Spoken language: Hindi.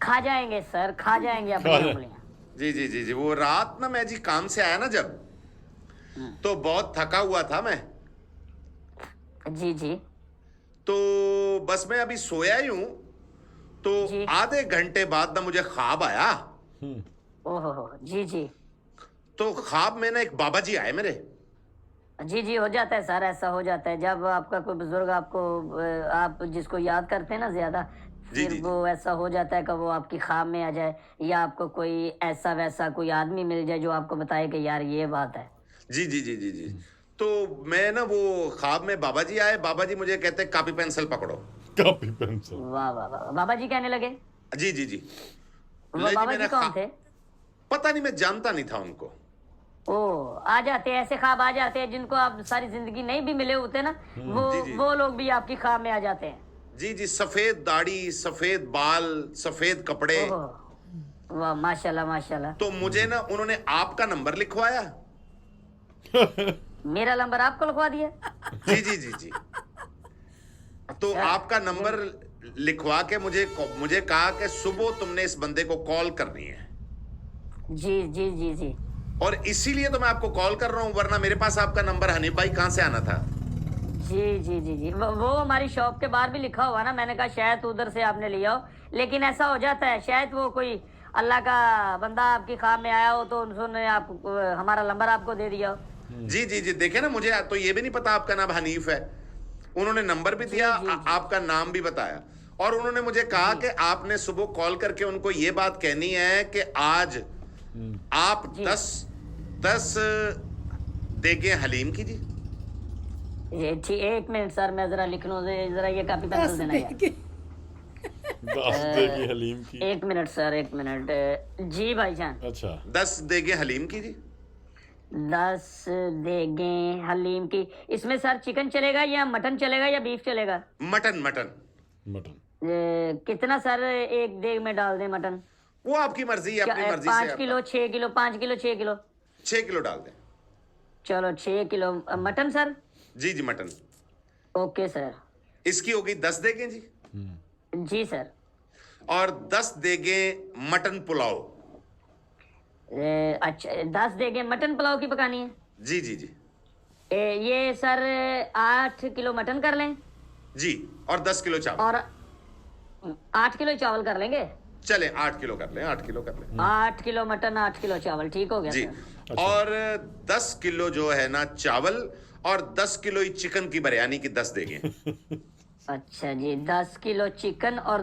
खा जाएंगे सर, खा जाएंगे अपनी खा जाए- उंगलियां। जी जी जी जी, वो रात ना मैं जी काम से आया ना जब, तो बहुत थका हुआ था मैं। जी जी तो बस मैं अभी सोया ही हूं, तो जी। आधे घंटे बाद ना मुझे ख्वाब आया। ओहो, जी जी तो ख्वाब में ना एक बाबा जी आए मेरे। जी जी। हो जाता है सर, ऐसा हो जाता है जब आपका कोई बुजुर्ग आपको आप जिसको याद करते हैं ना ज्यादा, जी फिर जी वो ऐसा हो जाता है कि वो आपकी ख्वाब में आ जाए, या आपको कोई ऐसा वैसा कोई आदमी मिल जाए जो आपको बताए कि यार ये बात है। जी जी जी जी जी। तो मैं ना वो ख्वाब में बाबा जी आए, बाबा जी मुझे कहते कापी पेंसिल पकड़ो। Copy pencil. वाह वाह वाह, बाबा जी कहने लगे। जी जी जी। वो ले जी बाबा जी मैंने कौन थे? पता नहीं, मैं जानता नहीं था उनको। ओ, आ जाते हैं ऐसे ख्वाब, आ जाते हैं जिनको आप सारी जिंदगी नहीं भी मिले होते ना, जी, जी। वो लोग भी आपकी ख्वाब में आ जाते हैं। जी जी, सफेद दाढ़ी, सफेद बाल, सफेद कपड़े। ओहो, वाह माशाल्लाह माशाल्लाह। तो मुझे ना उन्होंने आपका नंबर लिखवाया। मेरा नंबर आपको लिखवा दिया? जी जी जी जी। तो अच्छा। आपका नंबर लिखवा के मुझे कहा कि सुबह तुमने इस बंदे को कॉल करनी है। जी जी जी जी और इसीलिए तो मैं आपको कॉल कर रहा हूं, वरना मेरे पास आपका नंबर हनीफ भाई कहां से आना था। जी जी जी जी। वो हमारी शॉप के बाहर भी लिखा हुआ ना, मैंने कहा शायद उधर से आपने लिया हो, लेकिन ऐसा हो जाता है शायद वो कोई अल्लाह का बंदा आपकी ख्वाब में आया हो तो उन्होंने आप हमारा नंबर आपको दे दिया हो। जी जी जी, देखे ना, मुझे तो ये भी नहीं पता आपका नाम हनीफ है। उन्होंने नंबर भी दिया, जी, जी। आपका नाम भी बताया, और उन्होंने मुझे कहा कि आपने सुबह कॉल करके उनको ये बात कहनी है कि आज आप जी। 10 देगे हलीम की जी। ये ठीक, एक मिनट सर, मैं जरा लिख लूं, जरा ये कॉपी पेंसिल देना यार। दस देगी हलीम की। एक मिनट सर, एक मिनट। जी भाईजान। अच्छा 10 देगे हलीम की जी। 10 देगे हलीम की। इसमें सर चिकन चलेगा या मटन चलेगा या बीफ चलेगा? Mutton mutton. मटन। कितना सर एक देग में डाल दें मटन? वो आपकी मर्जी है, अपनी मर्जी से 5 kilo, 6 kilo, 5 kilo, 6 kilo? 6 kilo डाल दें। चलो 6 किलो मटन सर। जी जी, मटन। Okay sir. इसकी होगी 10 देगे जी। जी सर। और 10 देगे मटन पुलाव। अच्छा, 10 देगे मटन पुलाव की पकानी है? जी जी जी ये सर 8 किलो मटन कर लें, जी। और 10 किलो चावल। और 8 किलो चावल कर लेंगे। चले 8 किलो कर लें, 8 किलो कर लें। 8 किलो मटन, 8 किलो चावल, ठीक हो गया जी। सर। और 10 किलो जो है ना चावल, और 10 किलो ही चिकन की बिरयानी की 10 देंगे। अच्छा जी, 10 किलो चिकन और